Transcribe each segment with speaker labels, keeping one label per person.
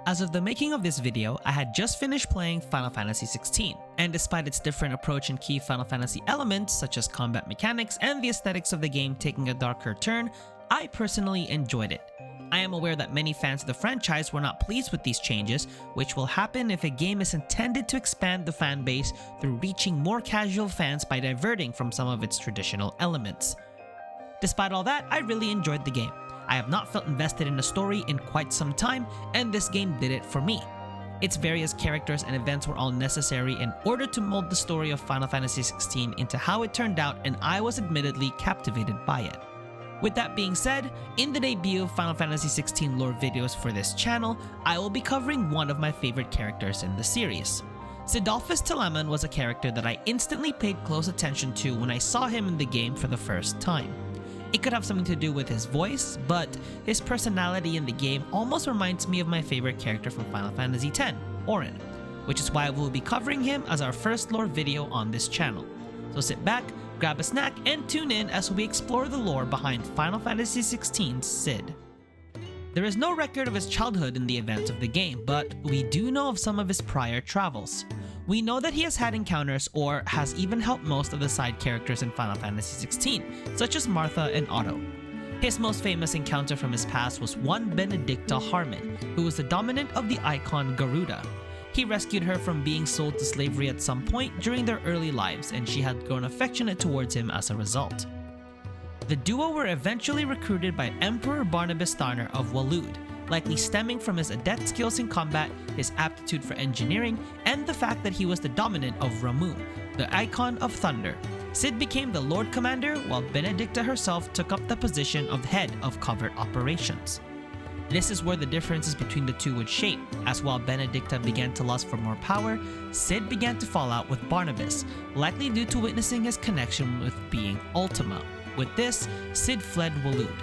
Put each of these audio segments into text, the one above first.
Speaker 1: As of the making of this video, I had just finished playing Final Fantasy XVI, and despite its different approach and key Final Fantasy elements such as combat mechanics and the aesthetics of the game taking a darker turn, I personally enjoyed it. I am aware that many fans of the franchise were not pleased with these changes, which will happen if a game is intended to expand the fan base through reaching more casual fans by diverting from some of its traditional elements. Despite all that, I really enjoyed the game. I have not felt invested in a story in quite some time, and this game did it for me. Its various characters and events were all necessary in order to mold the story of Final Fantasy XVI into how it turned out, and I was admittedly captivated by it. With that being said, in the debut of Final Fantasy XVI lore videos for this channel, I will be covering one of my favorite characters in the series. Cidolfus Telamon was a character that I instantly paid close attention to when I saw him in the game for the first time. It could have something to do with his voice, but his personality in the game almost reminds me of my favorite character from Final Fantasy X, Auron, which is why we will be covering him as our first lore video on this channel. So sit back, grab a snack, and tune in as we explore the lore behind Final Fantasy XVI's Cid. There is no record of his childhood in the events of the game, but we do know of some of his prior travels. We know that he has had encounters or has even helped most of the side characters in Final Fantasy XVI, such as Martha and Otto. His most famous encounter from his past was one Benedicta Harmon, who was the dominant of the icon Garuda. He rescued her from being sold to slavery at some point during their early lives, and she had grown affectionate towards him as a result. The duo were eventually recruited by Emperor Barnabas Tharner of Waloed, likely stemming from his adept skills in combat, his aptitude for engineering, and the fact that he was the dominant of Ramuh, the icon of thunder. Cid became the Lord Commander, while Benedicta herself took up the position of head of covert operations. This is where the differences between the two would shape, as while Benedicta began to lust for more power, Cid began to fall out with Barnabas, likely due to witnessing his connection with being Ultima. With this, Cid fled Waloed.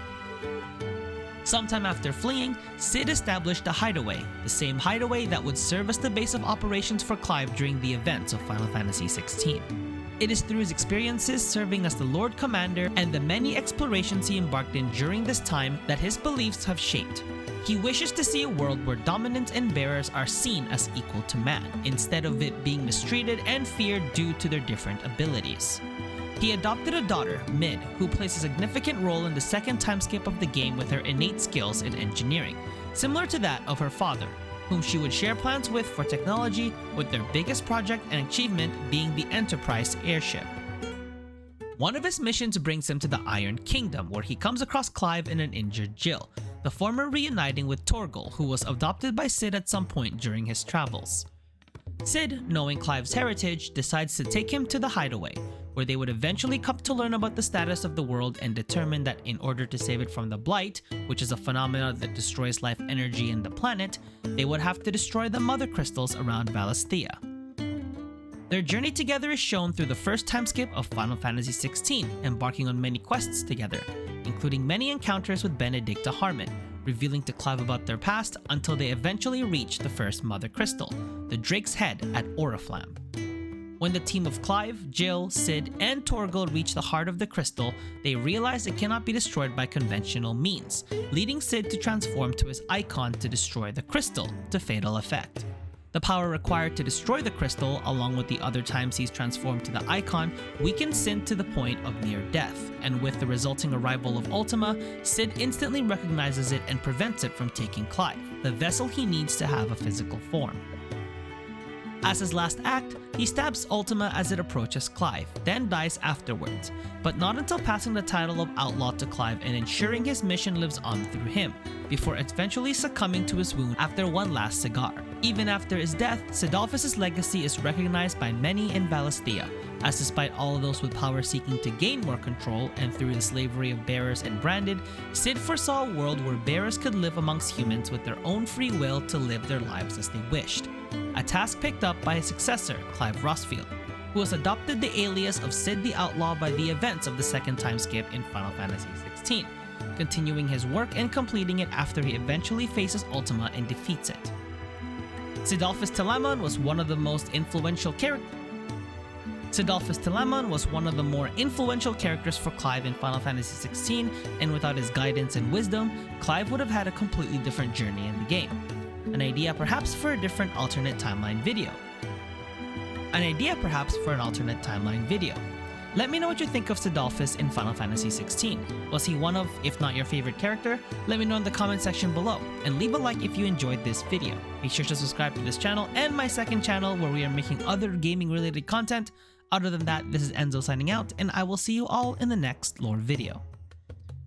Speaker 1: Sometime after fleeing, Cid established a hideaway, the same hideaway that would serve as the base of operations for Clive during the events of Final Fantasy XVI. It is through his experiences serving as the Lord Commander and the many explorations he embarked in during this time that his beliefs have shaped. He wishes to see a world where dominants and bearers are seen as equal to man, instead of it being mistreated and feared due to their different abilities. He adopted a daughter, Mid, who plays a significant role in the second timeskip of the game with her innate skills in engineering, similar to that of her father, whom she would share plans with for technology, with their biggest project and achievement being the Enterprise airship. One of his missions brings him to the Iron Kingdom, where he comes across Clive and an injured Jill, the former reuniting with Torgal, who was adopted by Cid at some point during his travels. Cid, knowing Clive's heritage, decides to take him to the hideaway, where they would eventually come to learn about the status of the world and determine that in order to save it from the Blight, which is a phenomenon that destroys life energy in the planet, they would have to destroy the mother crystals around Valisthea. Their journey together is shown through the first timeskip of Final Fantasy XVI, embarking on many quests together, including many encounters with Benedicta Harmon, revealing to Clive about their past until they eventually reach the first mother crystal, the Drake's Head at Oriflamme. When the team of Clive, Jill, Cid, and Torgal reach the heart of the crystal, they realize it cannot be destroyed by conventional means, leading Cid to transform to his icon to destroy the crystal, to fatal effect. The power required to destroy the crystal, along with the other times he's transformed to the icon, weakens Cid to the point of near death, and with the resulting arrival of Ultima, Cid instantly recognizes it and prevents it from taking Clive, the vessel he needs to have a physical form. As his last act, he stabs Ultima as it approaches Clive, then dies afterwards, but not until passing the title of Outlaw to Clive and ensuring his mission lives on through him, before eventually succumbing to his wound after one last cigar. Even after his death, Cidolfus' legacy is recognized by many in Valisthea, as despite all of those with power seeking to gain more control and through the slavery of bearers and branded, Cid foresaw a world where bearers could live amongst humans with their own free will to live their lives as they wished. A task picked up by his successor, Clive Rosfield, who has adopted the alias of Cid the Outlaw by the events of the second timeskip in Final Fantasy XVI, continuing his work and completing it after he eventually faces Ultima and defeats it. Cidolfus Telamon was one of the more influential characters for Clive in Final Fantasy XVI, and without his guidance and wisdom, Clive would have had a completely different journey in the game. An idea perhaps for a different alternate timeline video. An idea perhaps for an alternate timeline video. Let me know what you think of Cidolfus in Final Fantasy XVI. Was he one of, if not your favorite character? Let me know in the comment section below, and leave a like if you enjoyed this video. Make sure to subscribe to this channel and my second channel where we are making other gaming related content. Other than that, this is Enzo signing out, and I will see you all in the next lore video.